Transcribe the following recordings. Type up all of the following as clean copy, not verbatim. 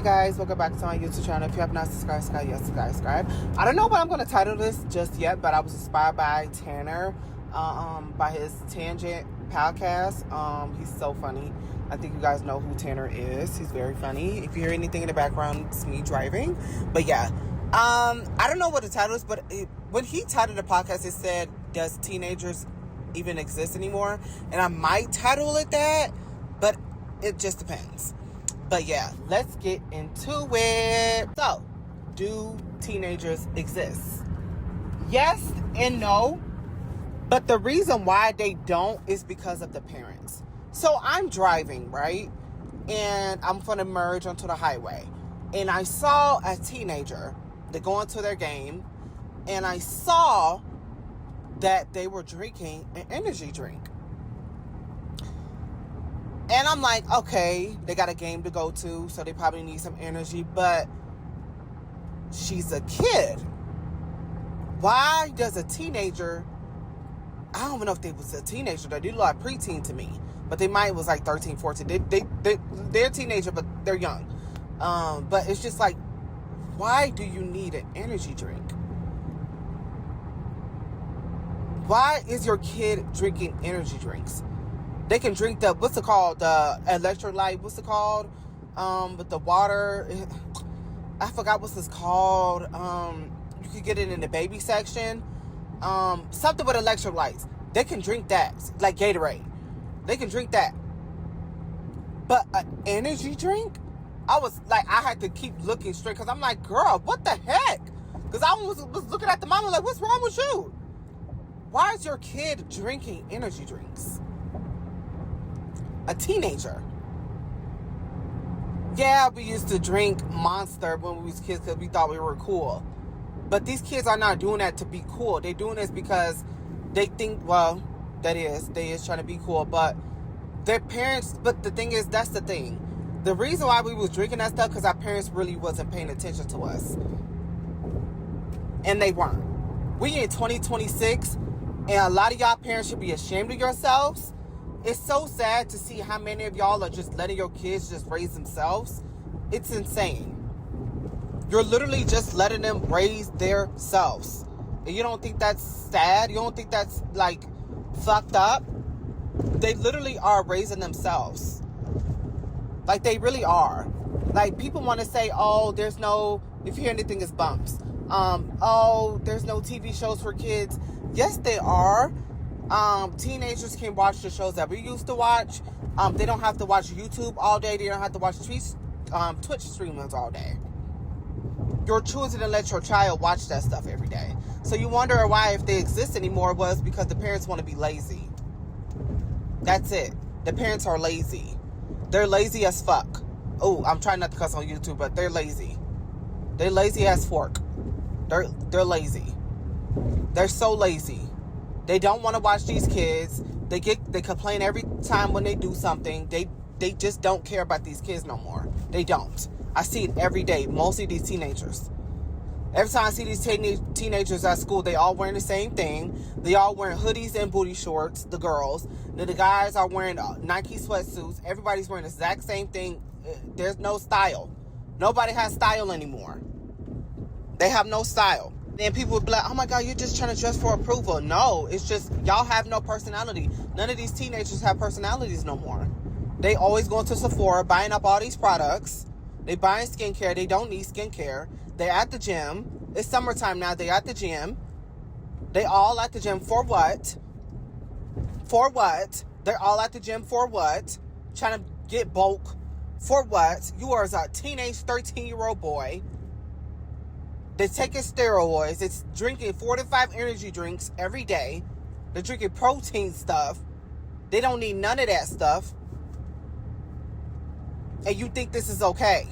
guys, welcome back to my YouTube channel. If you have not subscribed, subscribe. I don't know what I'm going to title this just yet, but I was inspired by Tanner, by his Tangent podcast. He's so funny. I think you guys know who Tanner is. He's very funny. If you hear anything in the background, it's me driving. But yeah, I don't know what the title is, but when he titled the podcast, it said, "Does teenagers even exist anymore?" And I might title it that, but it just depends. But yeah, let's get into it. So, do teenagers exist? Yes and no. But the reason why they don't is because of the parents. So I'm driving, right? And I'm going to merge onto the highway. And I saw a teenager. They go into their game. And I saw that they were drinking an energy drink. And I'm like, okay, they got a game to go to, so they probably need some energy. But she's a kid. Why does a teenager... I don't even know if they was a teenager. They look like preteen to me. But they might was like 13, 14. They're a teenager, but they're young. But it's just like, why do you need an energy drink? Why is your kid drinking energy drinks? They can drink the, what's it called? The electrolyte, what's it called? With the water. I forgot what's this called. You could get it in the baby section. Something with electrolytes. They can drink that. Like Gatorade. They can drink that. But an energy drink? I was like, I had to keep looking straight. Because I'm like, girl, what the heck? Because I was looking at the mama like, what's wrong with you? Why is your kid drinking energy drinks? A teenager. Yeah, we used to drink Monster when we was kids because we thought we were cool. But these kids are not doing that to be cool. They're doing this because they think, well, they is trying to be cool. But their parents, but the thing is, that's the thing. The reason why we was drinking that stuff because our parents really wasn't paying attention to us. And they weren't. We in 2026, and a lot of y'all parents should be ashamed of yourselves. It's so sad to see how many of y'all are just letting your kids just raise themselves. It's insane. You're literally just letting them raise their selves. And you don't think that's sad? You don't think that's like fucked up? They literally are raising themselves. Like they really are. Like people want to say, oh, there's no, if you hear anything, it's bumps. Oh, there's no TV shows for kids. Yes, they are. Teenagers can watch the shows that we used to watch. They don't have to watch YouTube all day. They don't have to watch Twitch streamers all day. You're choosing to let your child watch that stuff every day. So you wonder why, if they exist anymore, was because the parents want to be lazy. That's it. The parents are lazy. They're lazy as fuck. Oh, I'm trying not to cuss on YouTube, but they're lazy. They're lazy as fork. They're lazy. They're so lazy. They don't want to watch these kids. They complain every time when they do something. They just don't care about these kids no more. They don't. I see it every day. Mostly these teenagers. Every time I see these teenagers at school, they all wearing the same thing. They all wearing hoodies and booty shorts, the girls. The guys are wearing Nike sweatsuits. Everybody's wearing the exact same thing. There's no style. Nobody has style anymore. They have no style. Then people would be like, oh my God, you're just trying to dress for approval. No, it's just y'all have no personality. None of these teenagers have personalities no more. They always going to Sephora, buying up all these products. They buying skincare. They don't need skincare. They're at the gym. It's summertime now. They're at the gym. They all at the gym for what? For what? They're all at the gym for what? Trying to get bulk. For what? You are a teenage 13-year-old boy. They're taking steroids. It's drinking 4 to 5 energy drinks every day. They're drinking protein stuff. They don't need none of that stuff. And you think this is okay.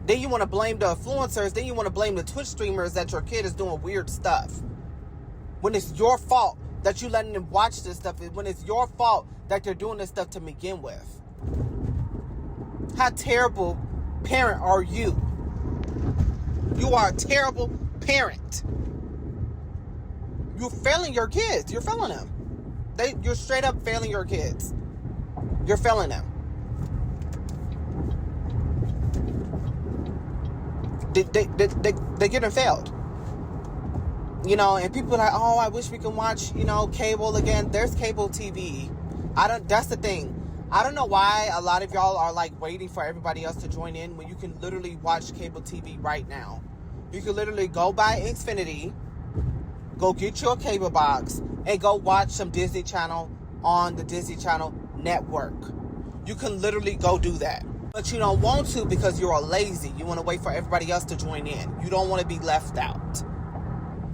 Then you want to blame the influencers. Then you want to blame the Twitch streamers that your kid is doing weird stuff. When it's your fault that you letting them watch this stuff. When it's your fault that they're doing this stuff to begin with. How terrible parent are you? You are a terrible parent. You're failing your kids. You're failing them. You're straight up failing your kids. You're failing them. They getting failed. You know, and people are like, oh, I wish we could watch, you know, cable again. There's cable TV. That's the thing. I don't know why a lot of y'all are like waiting for everybody else to join in when you can literally watch cable TV right now. You can literally go buy Xfinity, go get your cable box, and go watch some Disney Channel on the Disney Channel network. You can literally go do that. But you don't want to because you're lazy. You want to wait for everybody else to join in. You don't want to be left out.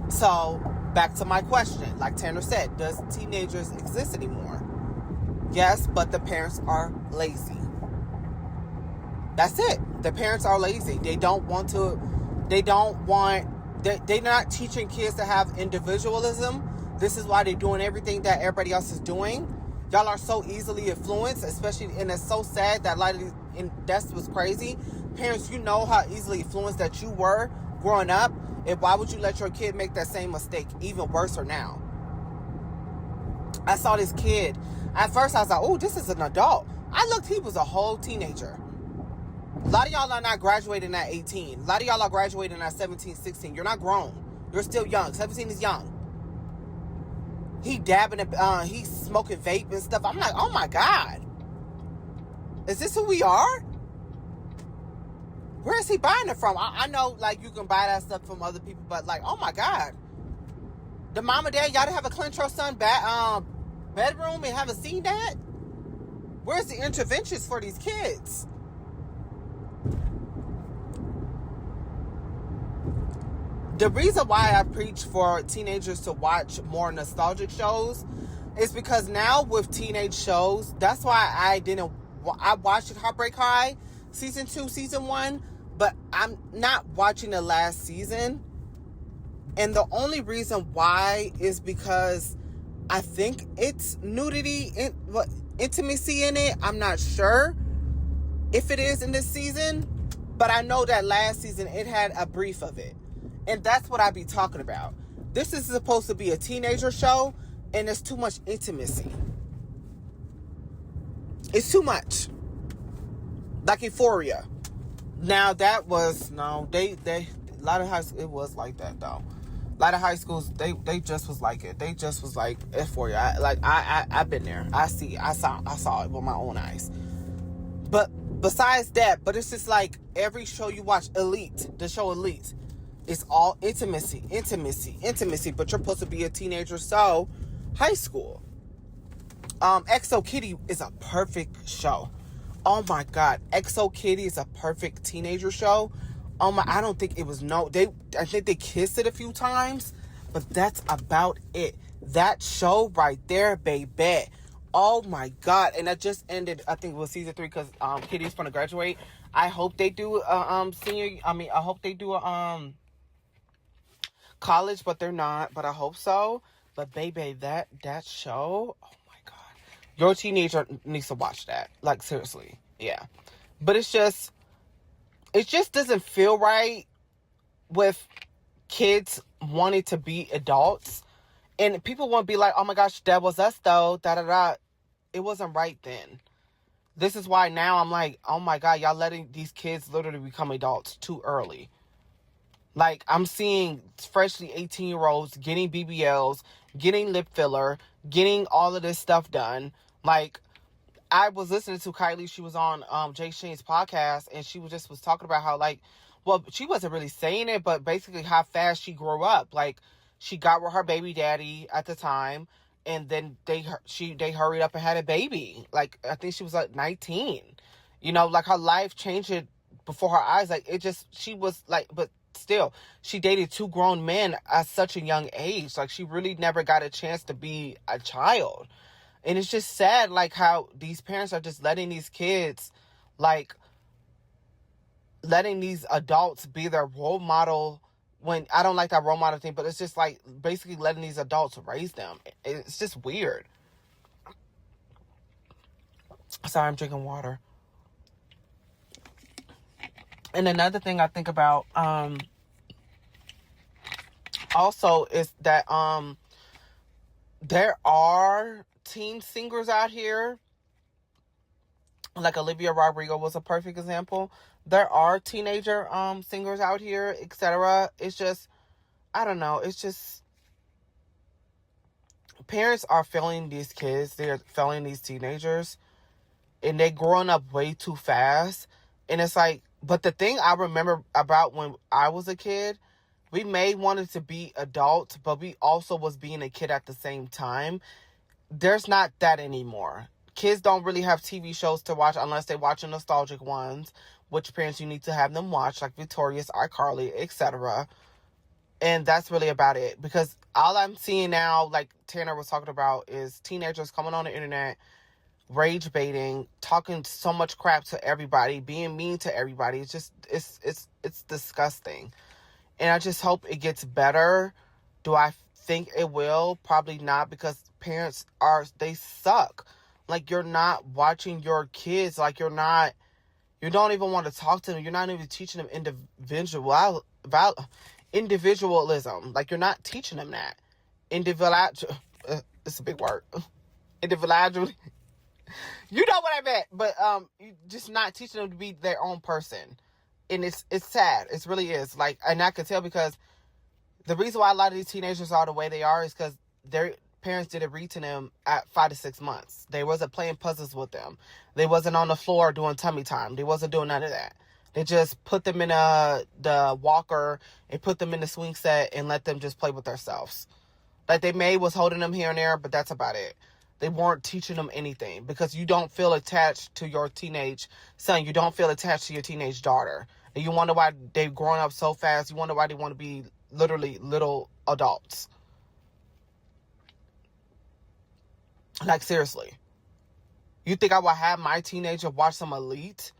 So, back to my question. Like Tanner said, does teenagers exist anymore? Yes, but the parents are lazy. That's it. The parents are lazy. They're not teaching kids to have individualism. This is why they're doing everything that everybody else is doing. Y'all are so easily influenced, especially, and it's so sad that and that's what's crazy. Parents, you know how easily influenced that you were growing up. And why would you let your kid make that same mistake, even worse or now? I saw this kid. At first, I was like, oh, this is an adult. I looked, he was a whole teenager. A lot of y'all are not graduating at 18. A lot of y'all are graduating at 17, 16. You're not grown. You're still young. 17 is young. He dabbing, he's smoking vape and stuff. I'm like, oh my God. Is this who we are? Where is he buying it from? I know, like, you can buy that stuff from other people, but, like, oh, my God. The mom and dad, y'all have a cleanse your son bedroom and haven't seen that? Where's the interventions for these kids? The reason why I preach for teenagers to watch more nostalgic shows is because now with teenage shows, that's why I watched Heartbreak High, season 2, season 1, but I'm not watching the last season. And the only reason why is because I think it's nudity, intimacy in it. I'm not sure if it is in this season, but I know that last season it had a brief of it. And that's what I be talking about. This is supposed to be a teenager show, and there's too much intimacy. It's too much. Like Euphoria. Now that was, no, a lot of high schools, it was like that though. A lot of high schools, they just was like it. They just was like Euphoria. I've been there. I saw it with my own eyes. But besides that, but it's just like every show you watch, the show Elite, it's all intimacy, but you're supposed to be a teenager, so high school. XO Kitty is a perfect show. Oh my God, XO Kitty is a perfect teenager show. I don't think it was I think they kissed it a few times, but that's about it. That show right there, baby. Oh my God. And that just ended, I think it was season 3, because Kitty's going to graduate. I hope they do I hope they do a college, but they're not, but I hope so. But baby, that show, oh my God. Your teenager needs to watch that. Like, seriously. Yeah. But it just doesn't feel right with kids wanting to be adults. And people won't be like, oh my gosh, that was us though. It wasn't right then. This is why now I'm like, oh my God, y'all letting these kids literally become adults too early. Like, I'm seeing freshly 18-year-olds getting BBLs, getting lip filler, getting all of this stuff done. Like, I was listening to Kylie. She was on Jay Shane's podcast, and she was talking about how, like, well, she wasn't really saying it, but basically how fast she grew up. Like, she got with her baby daddy at the time, and then they hurried up and had a baby. Like, I think she was like 19. You know, like, her life changed before her eyes. Like, she was like, but still, she dated 2 grown men at such a young age. Like, she really never got a chance to be a child. And it's just sad, like, how these parents are just letting these kids, like, letting these adults be their role model, when I don't like that role model thing, but it's just, like, basically letting these adults raise them. It's just weird. Sorry, I'm drinking water. And another thing I think about also is that there are teen singers out here, like Olivia Rodrigo was a perfect example, there are teenager singers out here, etc. It's just, I don't know. It's just, parents are failing these kids. They're failing these teenagers. And they're growing up way too fast. And it's like, but the thing I remember about when I was a kid, we may wanted to be adults, but we also was being a kid at the same time. There's not that anymore. Kids don't really have TV shows to watch unless they watch nostalgic ones, which parents you need to have them watch, like Victorious, iCarly, etc. And that's really about it. Because all I'm seeing now, like Tanner was talking about, is teenagers coming on the internet, rage baiting, talking so much crap to everybody, being mean to everybody. It's just, it's disgusting. And I just hope it gets better. Do I think it will? Probably not, because parents they suck. Like, you're not watching your kids. Like, you don't even want to talk to them. You're not even teaching them individualism. Like, you're not teaching them that. It's a big word. Individual. You know what I meant. But you just not teaching them to be their own person. And it's sad. It really is. Like, and I can tell, because the reason why a lot of these teenagers are the way they are is because their parents didn't read to them at 5 to 6 months. They wasn't playing puzzles with them. They wasn't on the floor doing tummy time. They wasn't doing none of that. They just put them in the walker and put them in the swing set and let them just play with themselves. Like, they was holding them here and there, but that's about it. They weren't teaching them anything, because you don't feel attached to your teenage son. You don't feel attached to your teenage daughter. And you wonder why they've grown up so fast. You wonder why they want to be literally little adults. Like, seriously. You think I would have my teenager watch some Elite?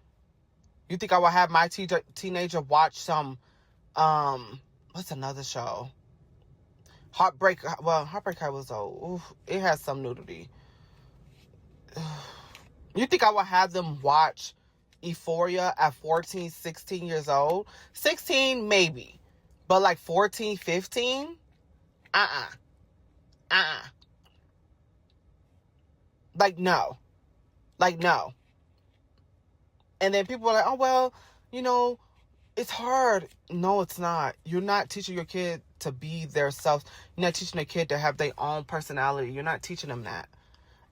You think I would have my teenager watch some, what's another show? Heartbreak. Well, Heartbreak High was old. Oof, it has some nudity. You think I would have them watch Euphoria at 14, 16 years old? 16, maybe. But like 14, 15? Like, no. Like, no. And then people are like, oh, well, it's hard. No, it's not. You're not teaching your kid to be their self. You're not teaching a kid to have their own personality. You're not teaching them that.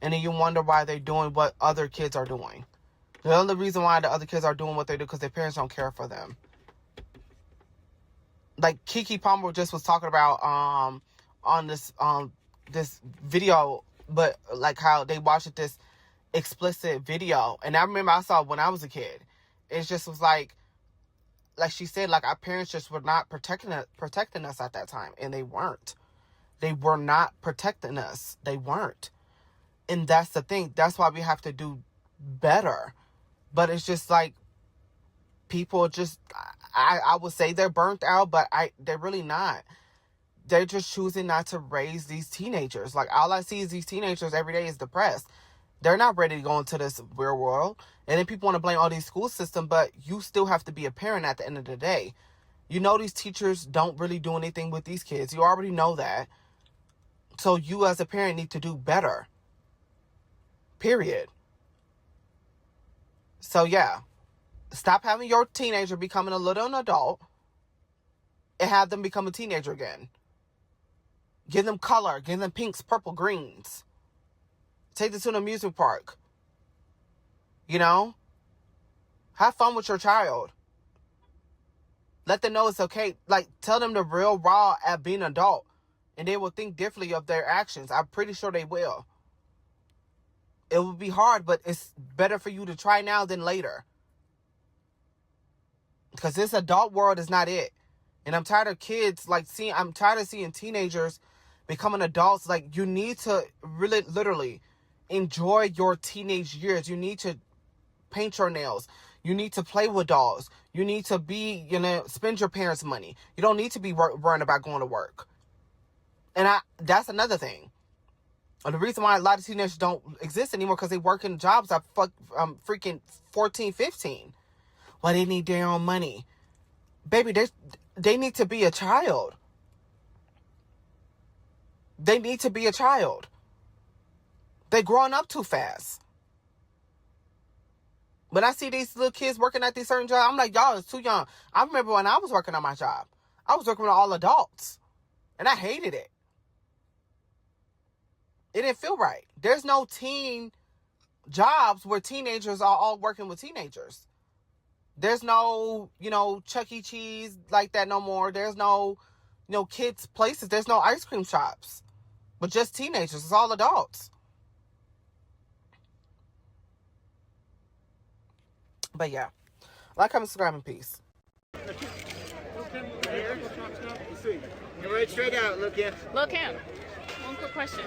And then you wonder why they're doing what other kids are doing. The only reason why the other kids are doing what they do, because their parents don't care for them. Like Keke Palmer just was talking about on this video, but like how they watched this explicit video. And I remember I saw it when I was a kid. It just was like she said, like, our parents just were not protecting us at that time. And they weren't. They were not protecting us. They weren't. And that's the thing. That's why we have to do better. But it's just like, people just, I would say they're burnt out, but they're really not. They're just choosing not to raise these teenagers. Like, all I see is these teenagers every day is depressed. They're not ready to go into this real world. And then people want to blame all these school systems, but you still have to be a parent at the end of the day. You know, these teachers don't really do anything with these kids. You already know that. So you as a parent need to do better. Period. So yeah. Stop having your teenager becoming a little adult and have them become a teenager again. Give them color. Give them pinks, purple, greens. Take them to an amusement park. Have fun with your child. Let them know it's okay. Like, tell them the real raw at being an adult. And they will think differently of their actions. I'm pretty sure they will. It will be hard, but it's better for you to try now than later. Because this adult world is not it. And I'm tired of kids, I'm tired of seeing teenagers becoming adults. Like, you need to really, literally enjoy your teenage years. You need to paint your nails. You need to play with dolls. You need to spend your parents' money. You don't need to be worrying about going to work. And that's another thing. The reason why a lot of teenagers don't exist anymore, because they work in jobs at freaking 14, 15. Well, they need their own money. Baby, they need to be a child. They need to be a child. They're growing up too fast. When I see these little kids working at these certain jobs, I'm like, y'all is too young. I remember when I was working on my job, I was working with all adults, and I hated it. It didn't feel right. There's no teen jobs where teenagers are all working with teenagers. There's no, Chuck E. Cheese like that no more. There's no, kids places. There's no ice cream shops. But just teenagers. It's all adults. But yeah. Like, comment, subscribe, and peace. You're right straight out, look in. Look in. One quick question.